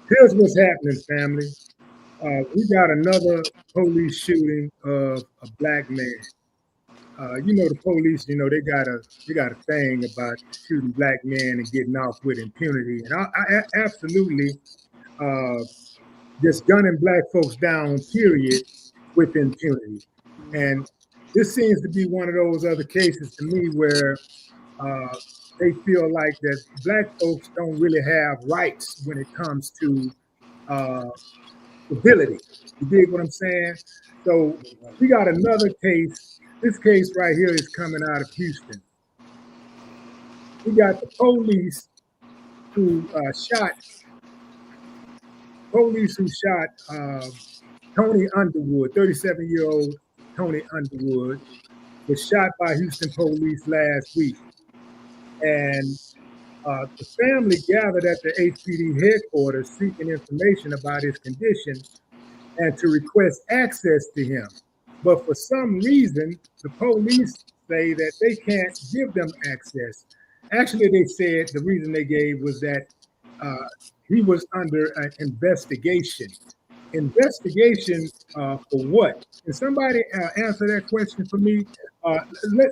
Here's what's happening, family. We got another police shooting of a black man. The police. They got a thing about shooting black men and getting off with impunity, and I absolutely uh, just gunning black folks down. Period, with impunity. And this seems to be one of those other cases to me where uh, they feel like that black folks don't really have rights when it comes to uh, civility. You dig what I'm saying? So we got another case. This case right here is coming out of Houston. We got the who shot police who shot Tony Underwood, 37-year-old Tony Underwood, was shot by Houston police last week. And the family gathered at the HPD headquarters seeking information about his condition and to request access to him. But for some reason, the police say that they can't give them access. Actually, they said the reason they gave was that he was under an investigation. Investigation for what? Can somebody answer that question for me?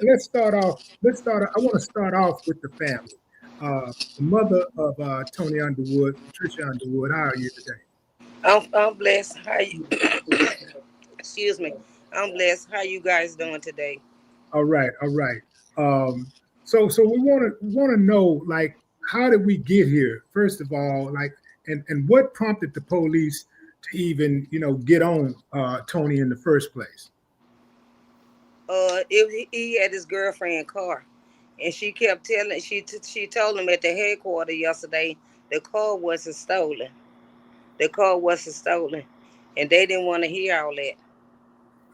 Let's start off. I want to start off with the family. The mother of Tony Underwood, Patricia Underwood. How are you today? I'm blessed. How you? Excuse me. I'm blessed. How you guys doing today? All right, all right. So we want to know, like, how did we get here? First of all, like, and what prompted the police to even get on Tony in the first place? He had his girlfriend car, and she kept telling she told him at the headquarters yesterday the car wasn't stolen. The car wasn't stolen, and they didn't want to hear all that.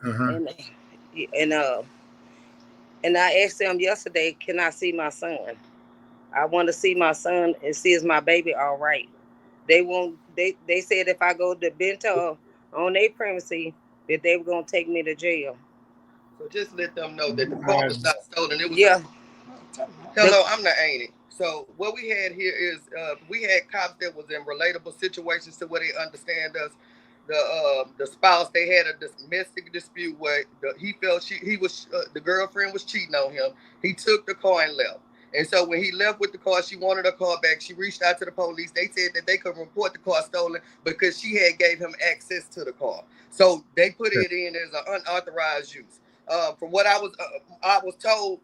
Uh-huh. And and uh and I asked them yesterday, can I see my son? I want to see my son and see is my baby all right. They won't. They said if I go to Bento on their premises, that they were gonna take me to jail. So just let them know that the car was not stolen. It was Hello, I'm the ain't it. So what we had here is we had cops that was in relatable situations to where they understand us. The spouse, they had a domestic dispute where he felt the girlfriend was cheating on him. He took the car and left. And so when he left with the car, she wanted her car back. She reached out to the police. They said that they could report the car stolen because she had gave him access to the car. So they put it in as an unauthorized use. From what I was told,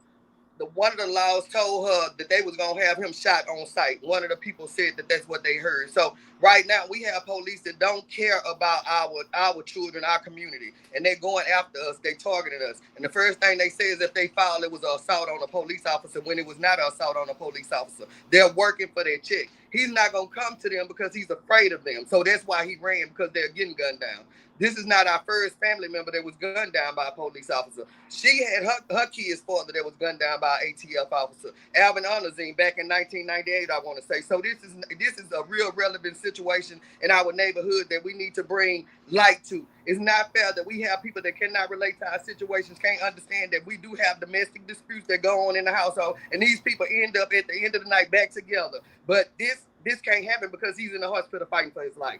one of the laws told her that they was gonna have him shot on site. One of the people said that that's what they heard. So right now we have police that don't care about our children, our community, and they're going after us. They targeting us. And the first thing they say is if they file it was an assault on a police officer when it was not an assault on a police officer. They're working for their check. He's not gonna come to them because he's afraid of them. So that's why he ran, because they're getting gunned down. This is not our first family member that was gunned down by a police officer. She had her kid's father that was gunned down by an ATF officer, Alvin Honorzine, back in 1998, I want to say. So this is a real relevant situation in our neighborhood that we need to bring light to. It's not fair that we have people that cannot relate to our situations, can't understand that we do have domestic disputes that go on in the household, and these people end up at the end of the night back together. But this can't happen because he's in the hospital fighting for his life.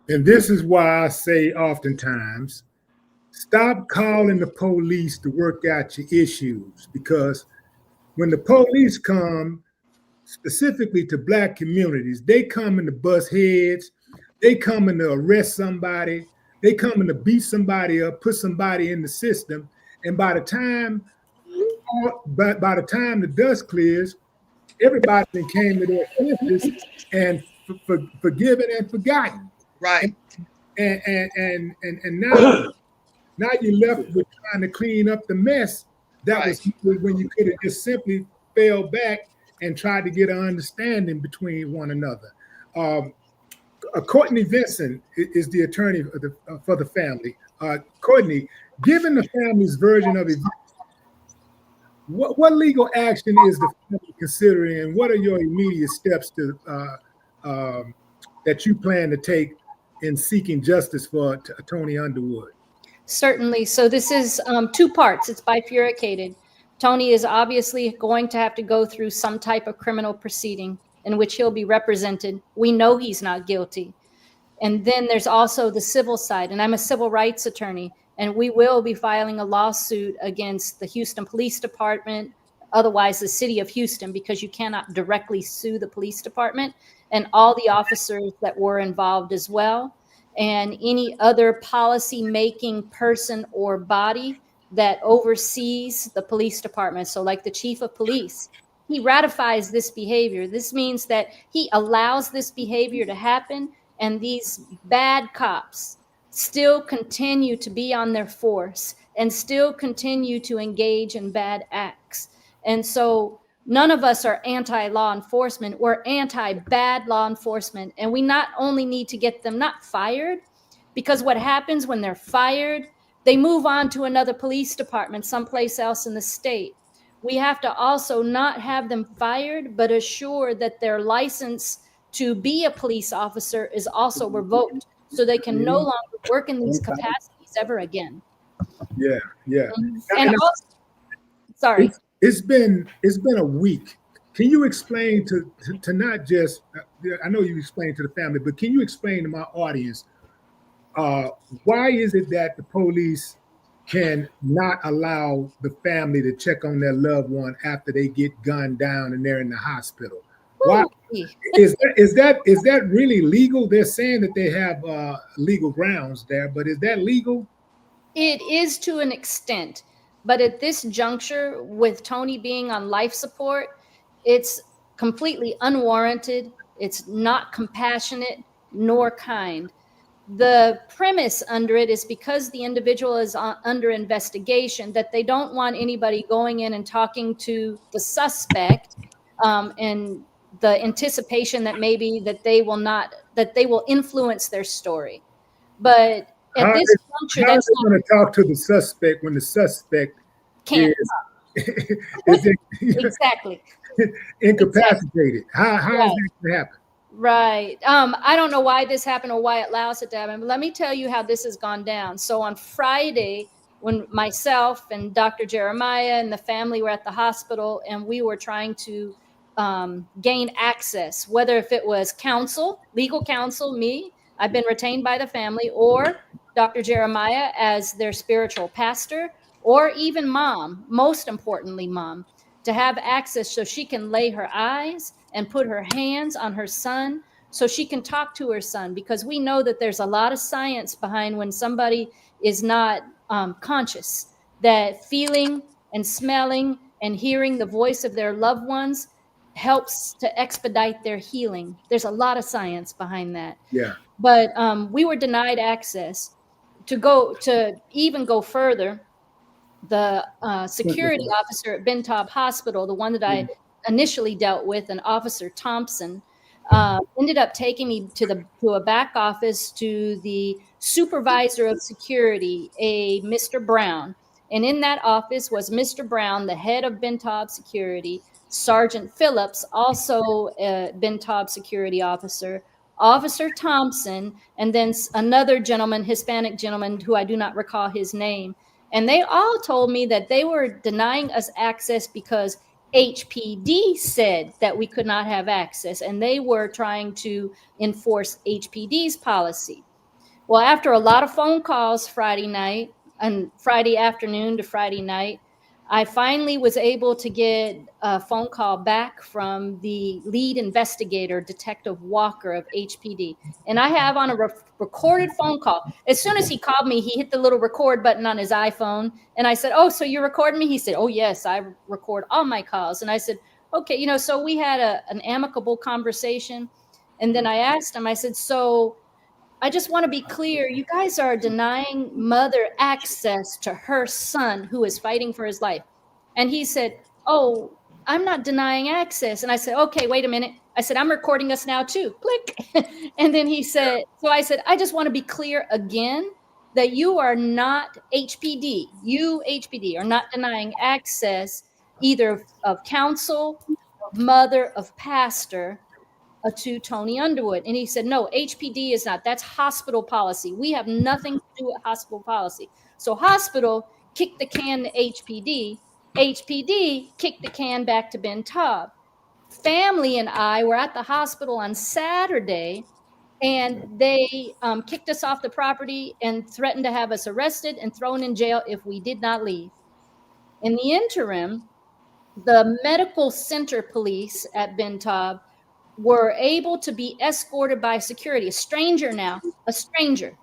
And this is why I say oftentimes, stop calling the police to work out your issues, because when the police come, specifically to black communities, they come in to bust heads, they come in to arrest somebody, they come in to beat somebody up, put somebody in the system, and by the time the dust clears, everybody came to their senses and forgiven and forgotten. Right. And now you're left with trying to clean up the mess. That was when you could have just simply fell back and tried to get an understanding between one another. Courtney Vincent is the attorney for the family. Courtney, given the family's version of events, what legal action is the family considering, and what are your immediate steps that you plan to take in seeking justice for Tony Underwood? Certainly. So this is two parts. It's bifurcated. Tony is obviously going to have to go through some type of criminal proceeding. in which he'll be represented. We know he's not guilty. And then there's also the civil side, and I'm a civil rights attorney, and we will be filing a lawsuit against the Houston Police Department, otherwise the city of Houston, because you cannot directly sue the police department, and all the officers that were involved as well, and any other policy-making person or body that oversees the police department. So like the chief of police, he ratifies this behavior. This means that he allows this behavior to happen, and these bad cops still continue to be on their force and still continue to engage in bad acts. And so none of us are anti-law enforcement. We're anti-bad law enforcement. And we not only need to get them not fired, because what happens when they're fired, they move on to another police department someplace else in the state. We have to also not have them fired, but assure that their license to be a police officer is also revoked, so they can no longer work in these capacities ever again. Yeah. And also, sorry. It's been a week. Can you explain to not just, I know you explained to the family, but can you explain to my audience, why is it that the police can not allow the family to check on their loved one after they get gunned down and they're in the hospital? Why is that really legal? They're saying that they have legal grounds there, but is that legal? It is to an extent, but at this juncture, with Tony being on life support, it's completely unwarranted. It's not compassionate nor kind. The premise under it is because the individual is under investigation, that they don't want anybody going in and talking to the suspect, and the anticipation that maybe that they will influence their story. But at this juncture, how are they going to talk to the suspect when the suspect can't is exactly incapacitated? How is that going to happen? Right. I don't know why this happened or why it allows it to happen, but let me tell you how this has gone down. So on Friday, when myself and Dr. Jeremiah and the family were at the hospital, and we were trying to gain access, whether if it was counsel, legal counsel, me, I've been retained by the family, or Dr. Jeremiah as their spiritual pastor, or even mom, most importantly, mom, to have access so she can lay her eyes and put her hands on her son so she can talk to her son, because we know that there's a lot of science behind when somebody is not conscious, that feeling and smelling and hearing the voice of their loved ones helps to expedite their healing. There's a lot of science behind that. Yeah. But we were denied access to even go further. The security officer at Bentob Hospital, the one that I initially dealt with, an Officer Thompson, ended up taking me to a back office to the supervisor of security, a Mr. Brown. And in that office was Mr. Brown, the head of Bentob Security, Sergeant Phillips, also a Bentob security officer, Officer Thompson, and then another gentleman, Hispanic gentleman, who I do not recall his name. And they all told me that they were denying us access because HPD said that we could not have access, and they were trying to enforce HPD's policy. Well, after a lot of phone calls Friday night and Friday afternoon to Friday night, I finally was able to get a phone call back from the lead investigator, Detective Walker of HPD. And I have on a recorded phone call. As soon as he called me, he hit the little record button on his iPhone. And I said, "Oh, so you're recording me?" He said, "Oh, yes, I record all my calls." And I said, "Okay." So we had an amicable conversation. And then I asked him, I said, "So I just want to be clear. You guys are denying mother access to her son who is fighting for his life." And he said, "Oh, I'm not denying access." And I said, "Okay, wait a minute." I said, "I'm recording us now too." Click. And then he said, so I said, "I just want to be clear again that you are not HPD. You, HPD, are not denying access either of counsel, of mother, of pastor, to Tony Underwood." And he said, "No, HPD is not. That's hospital policy. We have nothing to do with hospital policy." So hospital kicked the can to HPD. HPD kicked the can back to Bentob. family and I were at the hospital on Saturday, and they kicked us off the property and threatened to have us arrested and thrown in jail if we did not leave. In the interim, the medical center police at Bentab were able to be escorted by security, a stranger now, a stranger,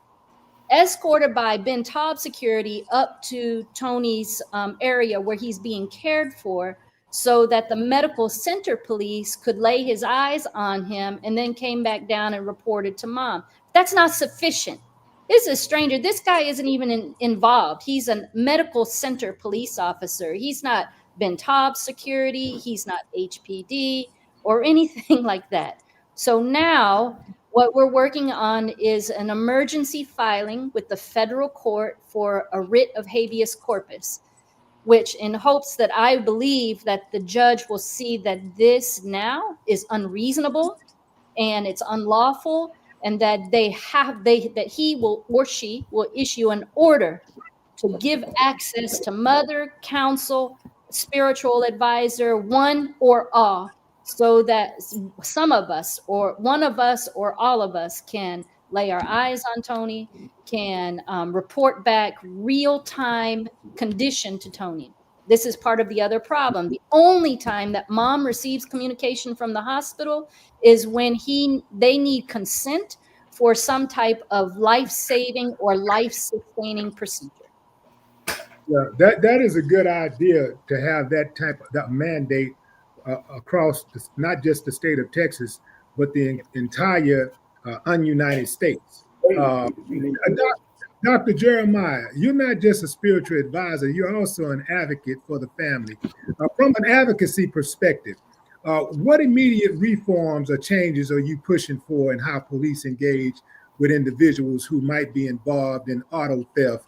escorted by Bentab security up to Tony's area where he's being cared for, so that the medical center police could lay his eyes on him, and then came back down and reported to mom. That's not sufficient. This is a stranger. This guy isn't even involved. He's a medical center police officer. He's not Bentab security. He's not HPD or anything like that. So now what we're working on is an emergency filing with the federal court for a writ of habeas corpus, which in hopes that I believe that the judge will see that this now is unreasonable and it's unlawful, and that that he will or she will issue an order to give access to mother, counsel, spiritual advisor, one or all, so that some of us or one of us or all of us can lay our eyes on Tony, can report back real-time condition to Tony. This is part of the other problem. The only time that mom receives communication from the hospital is when they need consent for some type of life-saving or life-sustaining procedure. Yeah, that is a good idea to have that mandate across not just the state of Texas, but the entire ununited states. Dr. Jeremiah, you're not just a spiritual advisor, you're also an advocate for the family. From an advocacy perspective, what immediate reforms or changes are you pushing for in how police engage with individuals who might be involved in auto theft,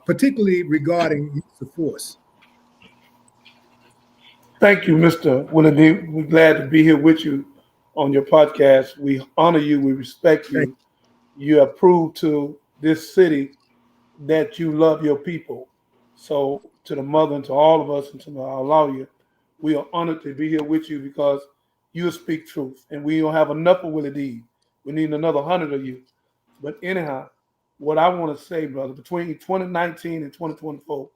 particularly regarding use of force? Thank you, Mr. Willie. We're glad to be here with you on your podcast. We honor you. We respect you. You have proved to this city that you love your people. So to the mother and to all of us and to our lawyer, we are honored to be here with you because you speak truth. And we don't have enough of Willie D. We need another 100 of you. But anyhow, what I want to say, brother, between 2019 and 2024,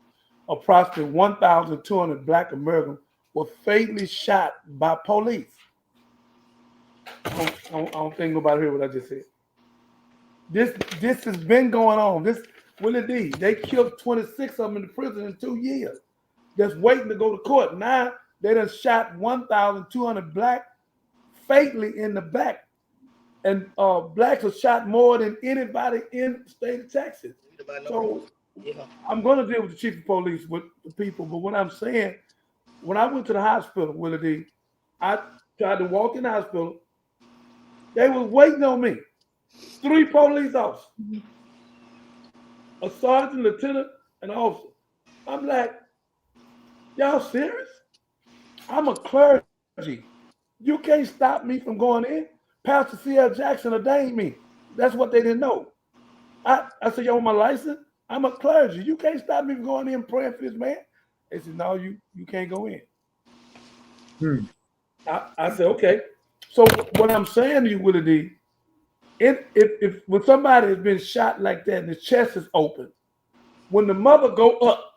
approximately 1,200 Black Americans were fatally shot by police. I don't think nobody heard what I just said. This has been going on. This Willie D, they killed 26 of them in the prison in 2 years. Just waiting to go to court. Now they done shot 1,200 Black fatally in the back. And Blacks are shot more than anybody in the state of Texas. So I'm going to deal with the chief of police, with the people. But what I'm saying, when I went to the hospital, Willie D, I tried to walk in the hospital. They was waiting on me. 3 police officers, a sergeant, lieutenant, and an officer. I'm like, y'all serious? I'm a clergy. You can't stop me from going in. Pastor C.L. Jackson ordained me. That's what they didn't know. I said, you want my license? I'm a clergy. You can't stop me from going in and praying for this man. They said, no, you can't go in. I said, okay. So what I'm saying to you, Willie D, if when somebody has been shot like that and the chest is open, when the mother go up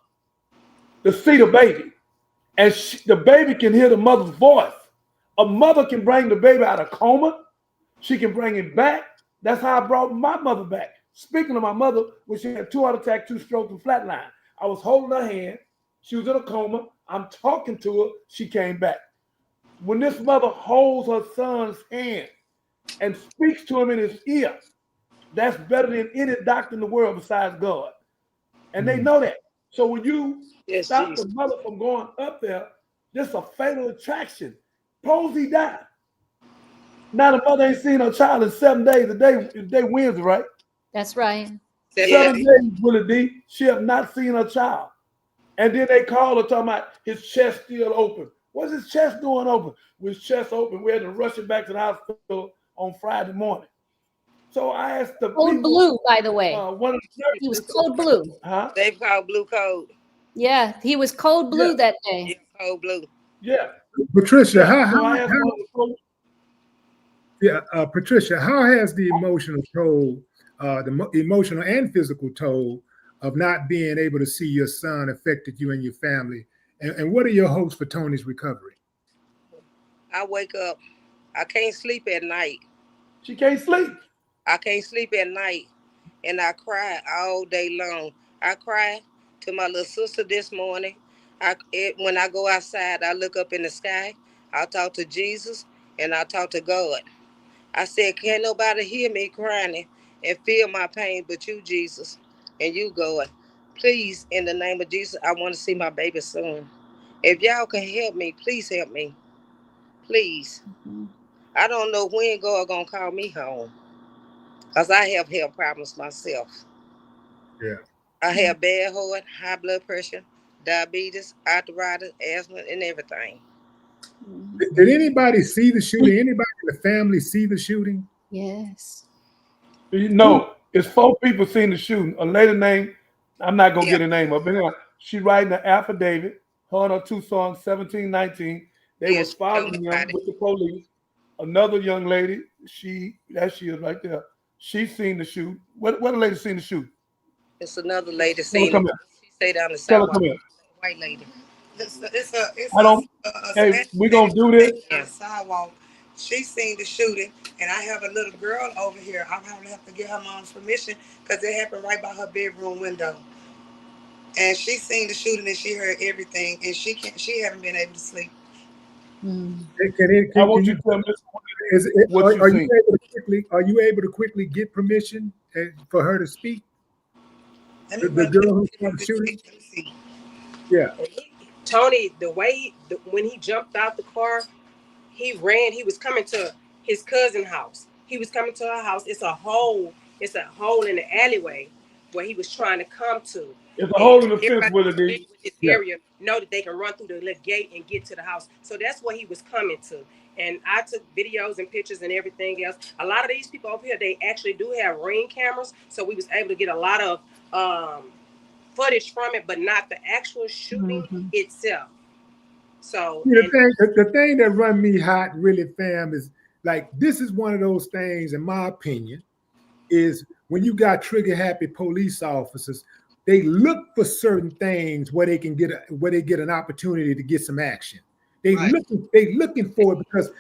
to see the baby, and the baby can hear the mother's voice, a mother can bring the baby out of coma. She can bring him back. That's how I brought my mother back. Speaking of my mother, when she had 2 heart attacks, 2 strokes, and flatline, I was holding her hand. She was in a coma. I'm talking to her. She came back. When this mother holds her son's hand and speaks to him in his ear, that's better than any doctor in the world besides God. And they know that. So when you stop the mother from going up there, this is a fatal attraction. Suppose he died. Now the mother ain't seen her child in 7 days. The day Wednesday, right? That's right. 7 days, Willie D. She have not seen her child. And then they call her talking about his chest still open. What's his chest doing open? With his chest open, we had to rush him back to the hospital on Friday morning. So I asked the code people, blue, by the way. One of the he was code blue. They've called blue code. Yeah, he was code blue that day. Yeah, code blue. Yeah. Patricia, Patricia, how has the emotional toll, emotional and physical toll of not being able to see your son affected you and your family? And what are your hopes for Tony's recovery? I wake up, I can't sleep at night. She can't sleep. I can't sleep at night, and I cry all day long. I cry to my little sister this morning. When I go outside, I look up in the sky. I talk to Jesus, and I talk to God. I said, can't nobody hear me crying and feel my pain but you, Jesus, and you, God. Please, in the name of Jesus, I want to see my baby son. If y'all can help me, please help me. Please. I don't know when God gonna call me home, because I have health problems myself. Yeah. I have bad heart, high blood pressure, diabetes, arthritis, asthma, and everything. Did anybody see the shooting? Anybody in the family see the shooting? Yes. No, it's 4 people seen the shooting. A lady named, I'm not gonna get her name up. She writing an affidavit. Her and her 2 sons, 17, 19. They was following them with the police. Another young lady, she is right there. She seen the shoot. What lady seen the shoot? It's another lady seen it. She stayed down the Tell her sidewalk. come here. White lady. We gonna do this. On the sidewalk. She seen the shooting, and I have a little girl over here. I'm gonna have to get her mom's permission because it happened right by her bedroom window. And she seen the shooting and she heard everything, and she haven't been able to sleep. I want you to tell me what you seen. Are you able to quickly get permission for her to speak? The girl who saw the shooting? Yeah. Tony, when he jumped out the car, he ran. He was coming to his cousin's house. He was coming to her house. It's a hole in the alleyway where he was trying to come to. It's a hole in the fence where it is. This area know that they can run through the little gate and get to the house. So that's what he was coming to. And I took videos and pictures and everything else. A lot of these people over here, they actually do have Ring cameras. So we was able to get a lot of footage from it, but not the actual shooting itself. So the thing that run me hot, really, fam, is like, this is one of those things, in my opinion, is when you got trigger happy police officers, they look for certain things where they get an opportunity to get some action. They looking for it, because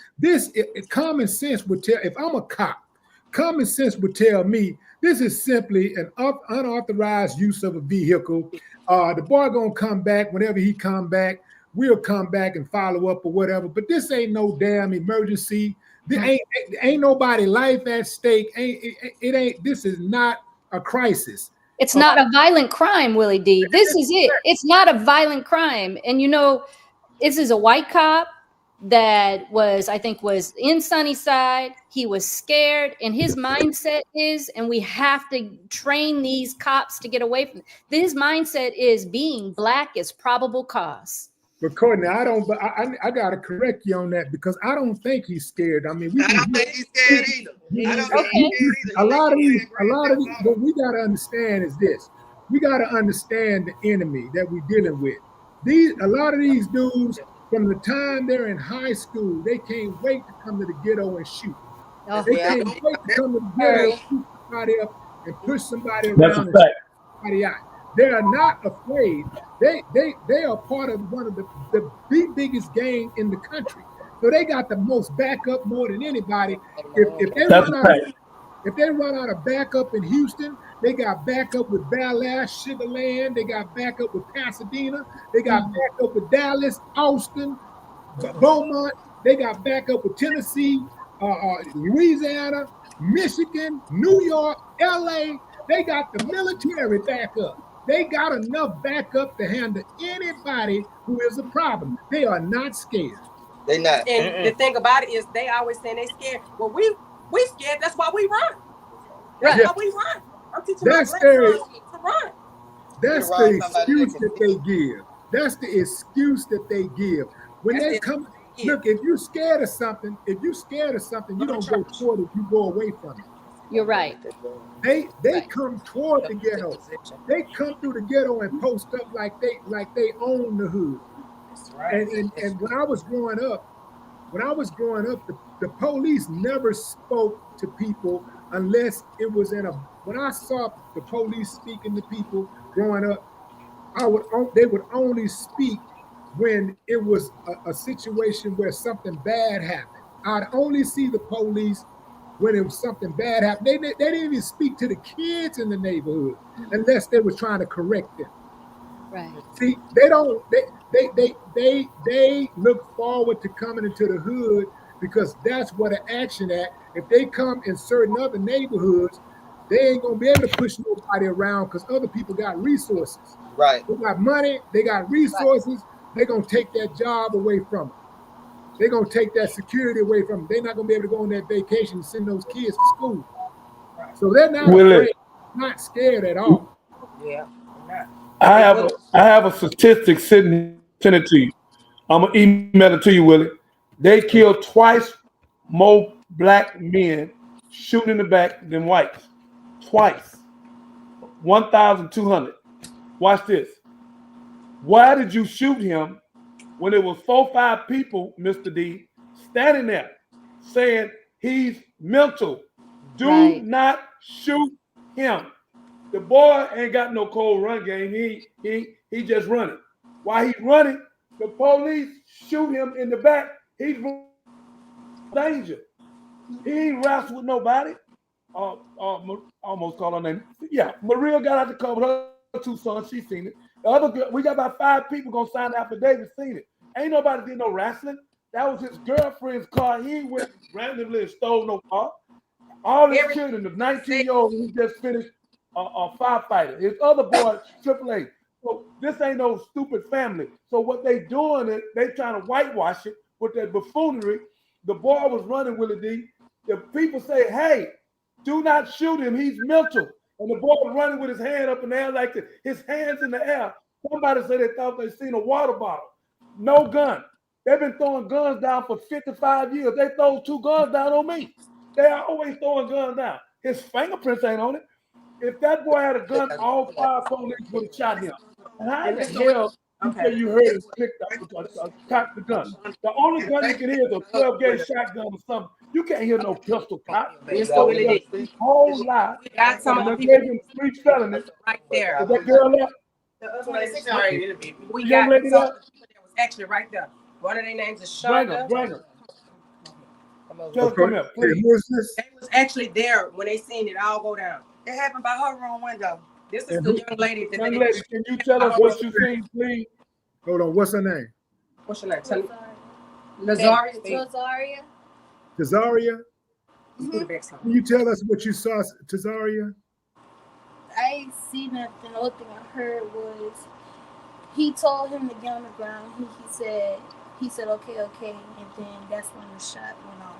common sense would tell, if I'm a cop, common sense would tell me this is simply an unauthorized use of a vehicle. The boy gonna come back whenever he come back. We'll come back and follow up or whatever. But this ain't no damn emergency. There ain't nobody life at stake. This is not a crisis. It's not a violent crime, Willie D. This is it. It's not a violent crime. And this is a white cop that was in Sunnyside. He was scared, and his mindset is, and we have to train these cops to get away from it. His mindset is being black is probable cause. But Courtney, I gotta correct you on that, because I don't think he's scared. I mean, I don't think he's scared either. I don't think he's scared either. A lot of these, what we gotta understand is this. We gotta understand the enemy that we're dealing with. A lot of these dudes, from the time they're in high school, they can't wait to come to the ghetto and shoot. They can't wait to come to the ghetto and shoot somebody up and push somebody around and shoot somebody out. They are not afraid. They are part of one of the biggest gang in the country. So they got the most backup more than anybody. If they run out of backup in Houston, they got backup with Bel Air, Sugar Land. They got backup with Pasadena. They got backup with Dallas, Austin, Beaumont. They got backup with Tennessee, Louisiana, Michigan, New York, LA. They got the military backup. They got enough backup to handle anybody who is a problem. They are not scared. They not. And the thing about it is, they always saying they scared. Well, we scared. That's why we run. That's why we run. I'm teaching my sons to run. That's the excuse that they give. That's the excuse that they give. When they come, look, if you're scared of something, you don't go toward it, you go away from it. You're right. They come toward the ghetto. They come through the ghetto and post up like they own the hood. Right. And when I was growing up, the police never spoke to people unless it was when I saw the police speaking to people growing up, they would only speak when it was a situation where something bad happened. I'd only see the police when it was something bad happened. They didn't even speak to the kids in the neighborhood unless they were trying to correct them. Right. See, they don't. They look forward to coming into the hood because that's where the action at. If they come in certain other neighborhoods, they ain't gonna be able to push nobody around because other people got resources. Right. They got money. They got resources. They're gonna take that job away from them. They're gonna take that security away from them. They're not gonna be able to go on that vacation and send those kids to school. So they're not afraid, not scared at all. Yeah. I have a statistic sending it to you. I'm gonna email it to you, Willie. They killed twice more black men shooting in the back than whites. Twice. 1,200. Watch this. Why did you shoot him when it was 4 or 5 people, Mr. D, standing there saying he's mental? Do not shoot him. The boy ain't got no cold run game. He just running. While he's running, the police shoot him in the back. He's in danger. He ain't wrestled with nobody. Almost called her name. Yeah, Maria got out the car with her 2 sons. She seen it. The other girl, we got about 5 people gonna sign the affidavit. Seen it. Ain't nobody did no wrestling. That was his girlfriend's car. He went randomly and stole no car. All his children, the 19-year-old who just finished a firefighter. His other boy, AAA. So this ain't no stupid family. So what they doing is they trying to whitewash it with that buffoonery. The boy was running, Willie D. The people say, hey, do not shoot him. He's mental. And the boy was running with his hand up in the air like this. His hands in the air. Somebody said they thought they seen a water bottle. No gun. They've been throwing guns down for 55 years. They throw 2 guns down on me. They are always throwing guns down. His fingerprints ain't on it. If that boy had a gun, all 5 police would have shot him. And how in the hell you say you heard him cock the gun? The only gun you can hear is a 12-gauge shotgun or something. You can't hear no pistol cock. Whole lot. We got some of the people. Gave him 3 felonies. Right there. Is that girl up? We got some people that was actually right there. One of their names is Shonda. Bring her. Come here, please. They was actually there when they seen it all go down. It happened by her room window. This is the young lady. Young lady, can you tell us what you seen, please? Hold on, what's her name? What's your name? Lazaria. Tazaria? Can you tell us what you saw, Tazaria? I ain't seen nothing. The only thing I heard was he told him to get on the ground. He said okay, and then that's when the shot went off.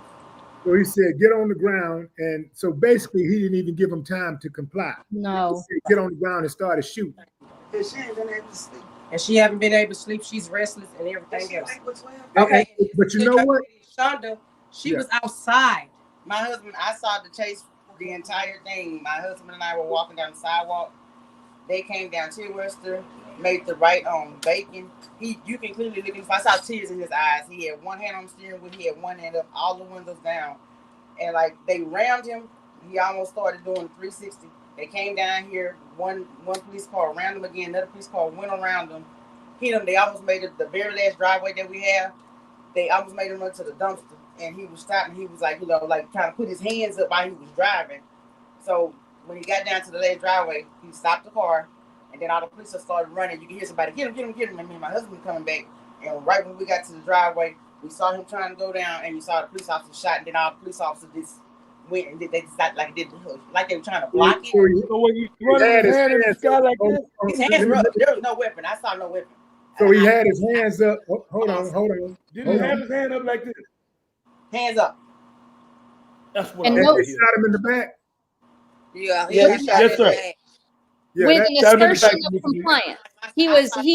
So he said, get on the ground. And so basically he didn't even give him time to comply. No. He said, get on the ground and started shooting. And she ain't been able to sleep. And she haven't been able to sleep. She's restless and everything else. Okay. But you know what? Shonda, she was outside. My husband, I saw the chase the entire thing. My husband and I were walking down the sidewalk. They came down Tidwester, made the right on Bacon. You can clearly look at him. I saw tears in his eyes. He had one hand on the steering wheel. He had one hand up, all the windows down. And like they rammed him. He almost started doing 360. They came down here. One police car rammed him again. Another police car went around them, hit him. They almost made it the very last driveway that we have. They almost made him run to the dumpster. And he was stopping. He was like, trying to put his hands up while he was driving. So when he got down to the last driveway, he stopped the car. And then all the police started running. You can hear somebody, get him. And me and my husband coming back. And right when we got to the driveway, we saw him trying to go down. And you saw the police officer shot. And then all the police officers just went and they just like they were trying to block it. So when you running his hand in the sky like this, his hands were up. There was no weapon. I saw no weapon. So he had his hands up. Hold on. Did he have his hand up like this? Hands up. That's what and I they shot him in the back. Yeah, yes, sir. Yeah, with an assertion of compliance. He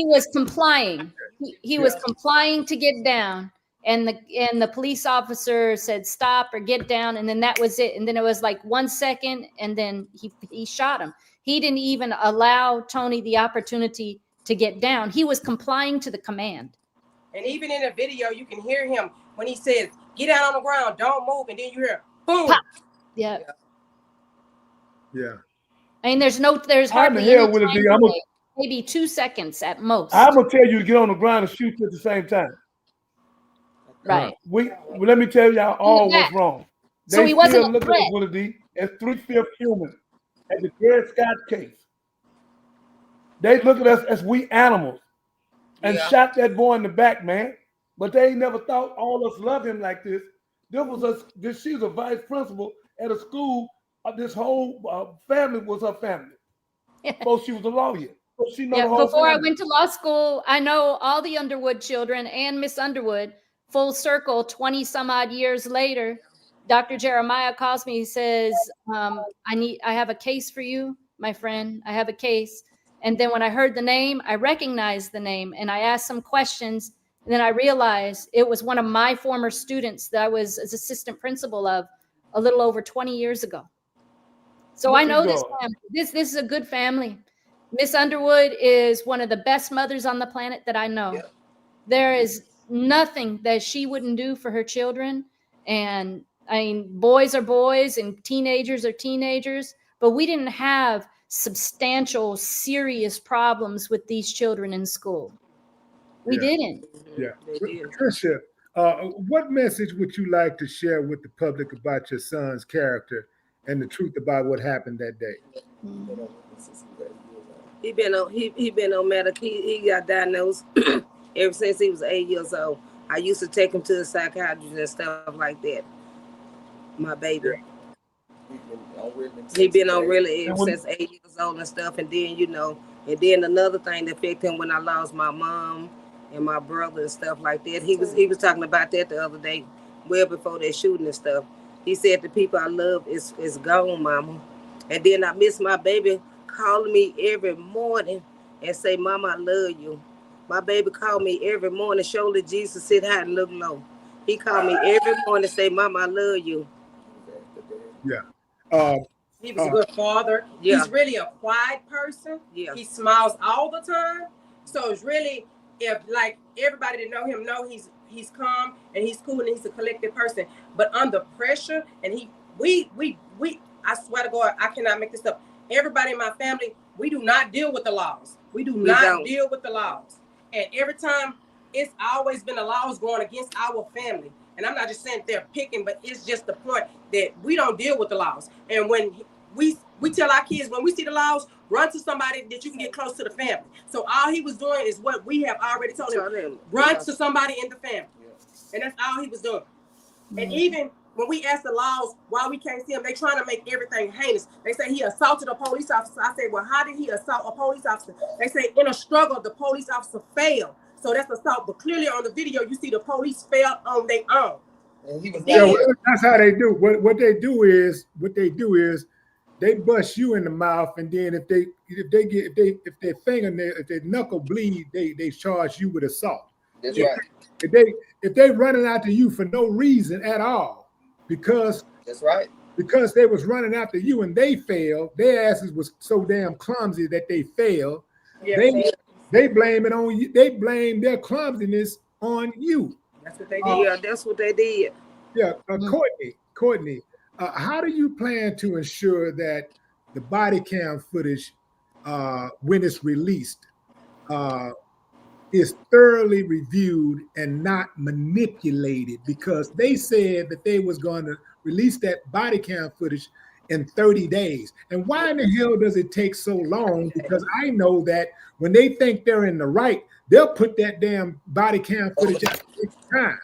was complying. He was complying to get down, and the police officer said stop or get down, and then that was it. And then it was like 1 second, and then he shot him. He didn't even allow Tony the opportunity to get down. He was complying to the command. And even in the video, you can hear him when he says, "Get down on the ground, don't move," and then you hear boom. Pop. Yeah. Yeah. I mean, there's hardly any time delay, maybe 2 seconds at most. I'm gonna tell you to get on the ground and shoot you at the same time. Right. Let me tell y'all all what's wrong. So he wasn't a threat. At Willie D as 3/5 human at the Dred Scott case. They look at us as we animals and shot that boy in the back, man. But they ain't never thought all of us love him like this. She was a vice principal at a school. This whole family was her family. Before she was a lawyer. So she know the whole before family. I went to law school, I know all the Underwood children and Miss Underwood. Full circle, 20 some odd years later, Dr. Jeremiah calls me. He says, I have a case for you, my friend. I have a case. And then when I heard the name, I recognized the name and I asked some questions. And then I realized it was one of my former students that I was as assistant principal of a little over 20 years ago. So I know this family. This is a good family. Miss Underwood is one of the best mothers on the planet that I know. Yeah. There is nothing that she wouldn't do for her children. And I mean, boys are boys and teenagers are teenagers, but we didn't have substantial, serious problems with these children in school. We didn't. Yeah. Patricia, what message would you like to share with the public about your son's character and the truth about what happened that day? He been on medical. He got diagnosed ever since he was 8 years old. I used to take him to the psychiatrist and stuff like that. My baby. He been on really ever since 8 years old and stuff. And then another thing that affected him when I lost my mom and my brother and stuff like that. He was talking about that the other day, well before that shooting and stuff. He said the people I love is gone, mama. And then I miss my baby calling me every morning and say, Mama, I love you. My baby called me every morning, shoulder Jesus, sit high and look low. He called me every morning and say, Mama, I love you. Yeah. He was a good father. Yeah. He's really a quiet person. Yeah. He smiles all the time. So it's really, if like everybody that know him know he's calm and he's cool and he's a collected person. But under pressure, and we I swear to God, I cannot make this up. Everybody in my family, we do not deal with the laws. We don't deal with the laws. And every time, it's always been the laws going against our family. And I'm not just saying they're picking, but it's just the point that we don't deal with the laws. And when we tell our kids, when we see the laws, run to somebody that you can get close to the family. So all he was doing is what we have already told him. Run to somebody in the family. And that's all he was doing. And even when we ask the laws why we can't see him, they trying to make everything heinous. They say he assaulted a police officer. I say, well, how did he assault a police officer? They say in a struggle, the police officer failed. So that's assault. But clearly on the video, you see the police failed on their own. And he was that's how they do. What they do is they bust you in the mouth, and then if their knuckle bleed, they charge you with assault. That's right. If they running after you for no reason at all, because that's right. Because they was running after you and they failed, their asses was so damn clumsy that they failed. Yeah, they blame it on you. They blame their clumsiness on you. That's what they did. That's what they did. Yeah, Courtney, how do you plan to ensure that the body cam footage, when it's released, is thoroughly reviewed and not manipulated? Because they said that they was going to release that body cam footage in 30 days. And why in the hell does it take so long? Because I know that when they think they're in the right, they'll put that damn body cam footage out every time.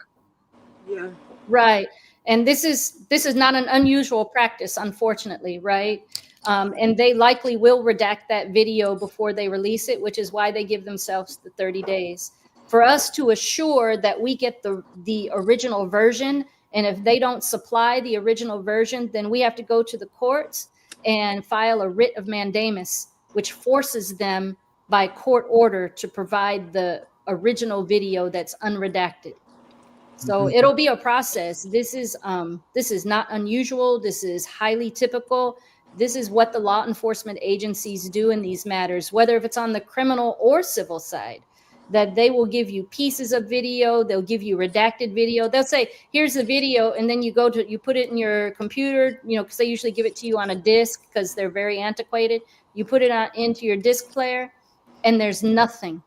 Yeah. Right. And this is not an unusual practice, unfortunately, right? And they likely will redact that video before they release it, which is why they give themselves the 30 days. For us to assure that we get the original version, and if they don't supply the original version, then we have to go to the courts and file a writ of mandamus, which forces them by court order to provide the original video that's unredacted. So it'll be a process. This is not unusual. This is highly typical. This is what the law enforcement agencies do in these matters, whether if it's on the criminal or civil side. that they will give you pieces of video. They'll give you redacted video. They'll say, here's the video. And then you put it in your computer, because they usually give it to you on a disc because they're very antiquated. You put it into your disc player and there's nothing.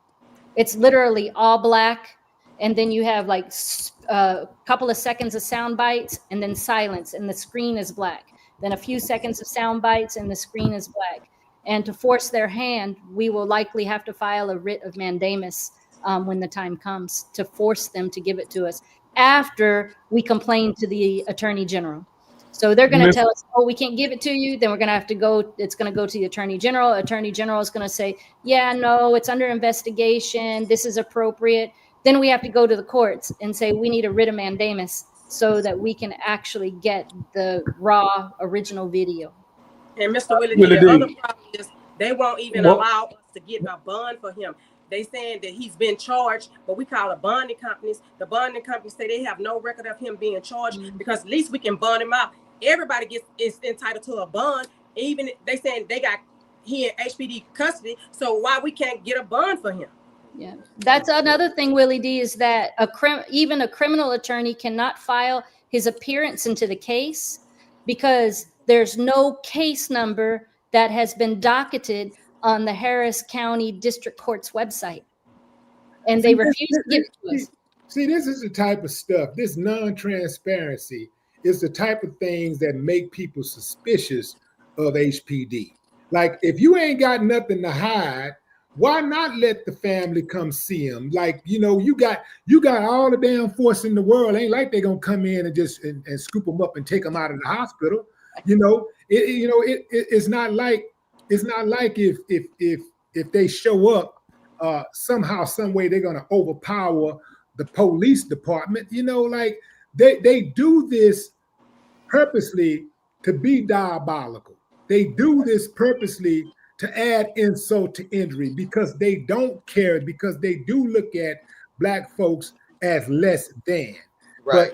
It's literally all black. And then you have like a couple of seconds of sound bites and then silence and the screen is black. Then a few seconds of sound bites and the screen is black. And to force their hand, we will likely have to file a writ of mandamus when the time comes to force them to give it to us after we complain to the Attorney General. So they're going to tell us, oh, we can't give it to you. Then we're going to have to go. It's going to go to the Attorney General. Attorney General is going to say, yeah, no, it's under investigation. This is appropriate. Then we have to go to the courts and say we need a writ of mandamus so that we can actually get the raw original video. And Mr. Willie, the other problem is they won't even allow us to get a bond for him. They saying that he's been charged, but we call it bonding companies. The bonding companies say they have no record of him being charged because at least we can bond him out. Everybody is entitled to a bond. Even they saying he in HPD custody, so why we can't get a bond for him? Yeah, that's another thing, Willie D, is that even a criminal attorney cannot file his appearance into the case because there's no case number that has been docketed on the Harris County District Court's website. And they refuse to give it to us. See, this is the type of stuff, this non-transparency is the type of things that make people suspicious of HPD. Like, if you ain't got nothing to hide, why not let the family come see him? Like, you got all the damn force in the world. Ain't like they're gonna come in and just and scoop them up and take them out of the hospital. It's not like if they show up somehow, some way they're gonna overpower the police department. Like they do this purposely to be diabolical. They do this purposely to add insult to injury because they don't care, because they do look at Black folks as less than. Right.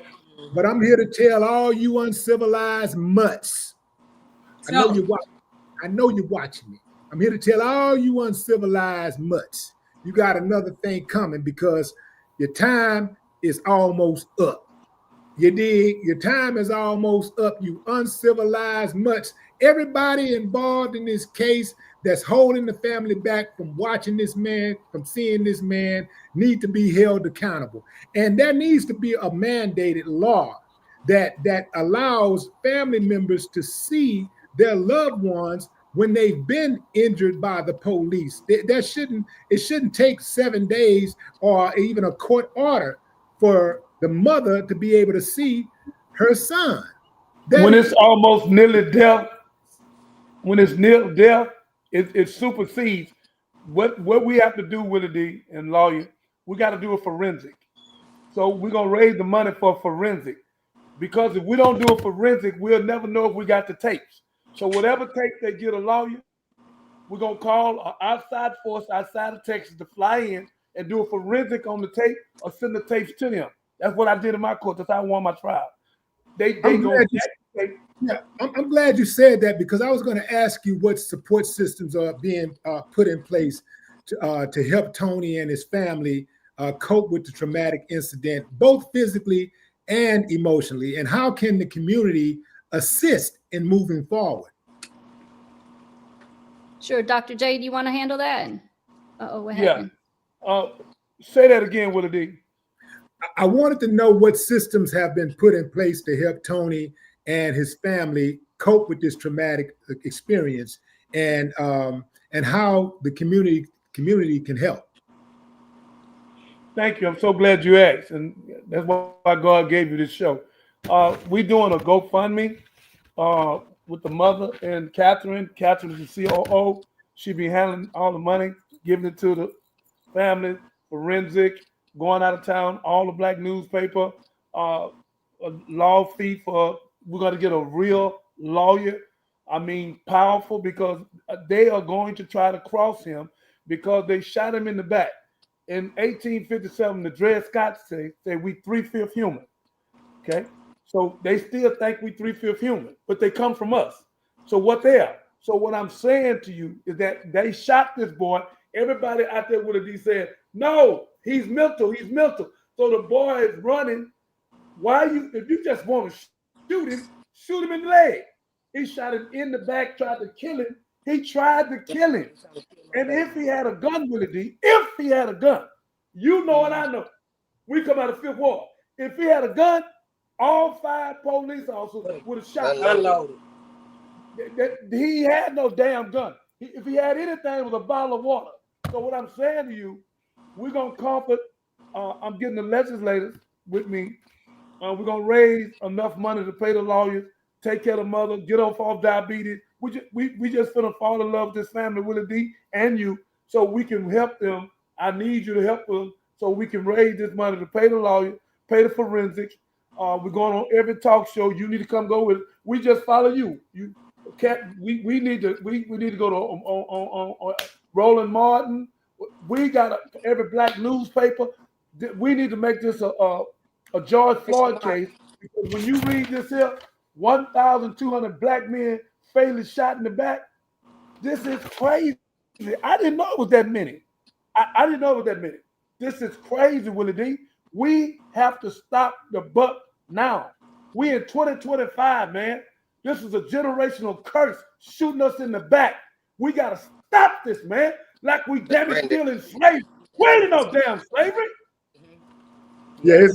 But I'm here to tell all you uncivilized mutts. I know you're watching me. I'm here to tell all you uncivilized mutts. You got another thing coming because your time is almost up. You dig? Your time is almost up, you uncivilized mutts. Everybody involved in this case that's holding the family back from watching this man, from seeing this man, need to be held accountable. And there needs to be a mandated law that allows family members to see their loved ones when they've been injured by the police. It shouldn't take 7 days or even a court order for the mother to be able to see her son. When it's almost nearly death, it supersedes what we have to do with it, and lawyer. We got to do a forensic. So we're gonna raise the money for forensic, because if we don't do a forensic, we'll never know if we got the tapes. So whatever tapes they get a lawyer, we're gonna call an outside force outside of Texas to fly in and do a forensic on the tape or send the tapes to them. That's what I did in my court. That's how I won my trial. I'm glad you said that, because I was going to ask you what support systems are being put in place to help Tony and his family cope with the traumatic incident, both physically and emotionally, and how can the community assist in moving forward? Sure, Dr. J, do you want to handle that? What happened? Say that again, Willie D. I wanted to know what systems have been put in place to help Tony and his family cope with this traumatic experience, and how the community can help. Thank you. I'm so glad you asked, and that's why God gave you this show. We're doing a GoFundMe with the mother and Catherine. Catherine is the COO. She be handling all the money, giving it to the family, forensic, going out of town, all the Black newspaper, a law fee for. We're going to get a real lawyer. I mean, powerful, because they are going to try to cross him because they shot him in the back. In 1857, the Dred Scott say we 3/5 human. Okay, so they still think we 3/5 human, but they come from us. So what they are? So what I'm saying to you is that they shot this boy. Everybody out there would have said No, he's mental. He's mental. So the boy is running. Why you? If you just want to shoot him in the leg. He shot him in the back, tried to kill him. He tried to kill him. And if he had a gun, Willie D, if he had a gun, you know and I know, we come out of Fifth Ward. If he had a gun, all 5 police officers would have shot him. Unloaded. He had no damn gun. If he had anything, it was a bottle of water. So what I'm saying to you, we're going to comfort, I'm getting the legislators with me. We're going to raise enough money to pay the lawyers, take care of the mother, get off diabetes. We just finna fall in love with this family, Willie D, and you, so we can help them. I need you to help them so we can raise this money to pay the lawyer, pay the forensics. We're going on every talk show. You need to come go with it. We just follow you. You can't. We need to go to on Roland Martin. We got every black newspaper. We need to make this a George Floyd case, because when you read this here, 1,200 black men fatally shot in the back. This is crazy. I didn't know it was that many. I didn't know it was that many. This is crazy, Willie D. We have to stop the buck now. We in 2025, man. This is a generational curse shooting us in the back. We got to stop this, man. Like we damn it still in slavery. We ain't no damn slavery. Yeah,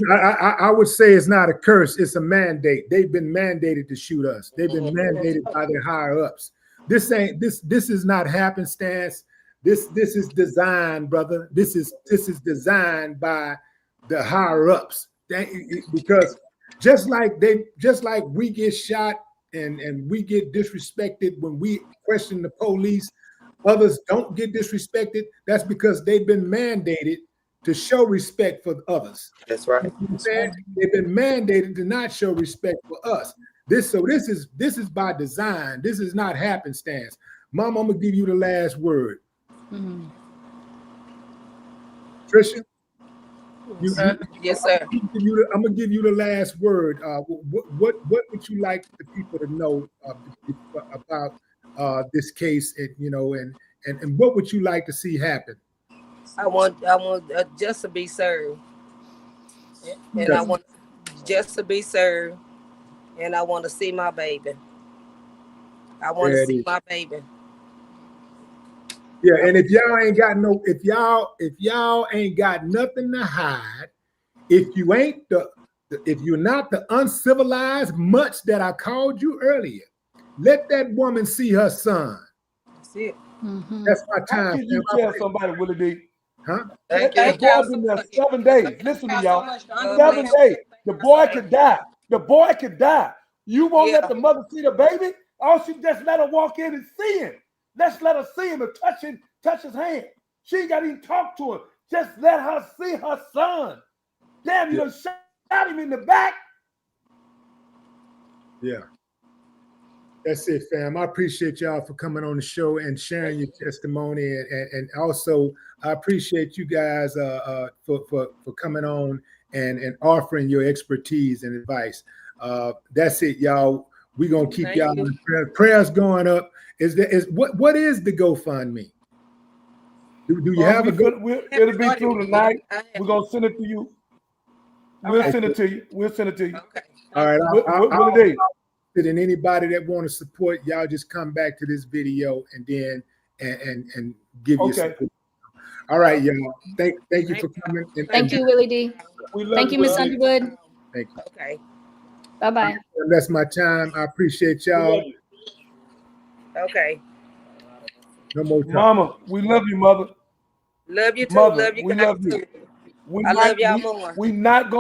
I would say it's not a curse. It's a mandate. They've been mandated to shoot us. They've been mandated by their higher ups. This is not happenstance. This is designed, brother. This is designed by the higher ups. Because just like we get shot and we get disrespected when we question the police, others don't get disrespected. That's because they've been mandated to show respect for others. That's right. You know what I'm saying? They've been mandated to not show respect for us. This is by design. This is not happenstance. Mom, I'm gonna give you the last word. Mm-hmm. Trisha? Yes, sir. I'm gonna give you the last word. What would you like the people to know about this case, and what would you like to see happen? I want just to be served, and I want just to be served, and I want to see my baby. I want to see my baby. Yeah, and if y'all ain't got nothing to hide, if you're not the uncivilized much that I called you earlier, let that woman see her son. That's it. Mm-hmm. That's my time. How can you tell somebody, Willie D? Huh? The boy been there 7 days. Listen to y'all. 7 days. The boy could die. The boy could die. You won't let the mother see the baby? Oh, she just let her walk in and see him. Let's let her see him and touch his hand. She ain't got to even talk to him. Just let her see her son. Damn, you done shot him in the back. Yeah. That's it, fam. I appreciate y'all for coming on the show and sharing your testimony, and also I appreciate you guys for coming on and offering your expertise and advice. That's it, y'all. We're gonna keep y'all in prayers going up. What is the GoFundMe? Do you have a go? It'll be through tonight. We're gonna send it to you. We'll send it to you. We'll send it to you. Okay. All right. What And anybody that want to support, y'all just come back to this video and then and give you support. All right, y'all. Thank you for coming. And Thank you, Willie D. Thank you, Miss Underwood. Thank you. Okay. Bye-bye. That's my time. I appreciate y'all. Okay. No more time. Mama, we love you, mother. Love you too. Mother, Love you we guys love you. too. I love y'all more. We not gonna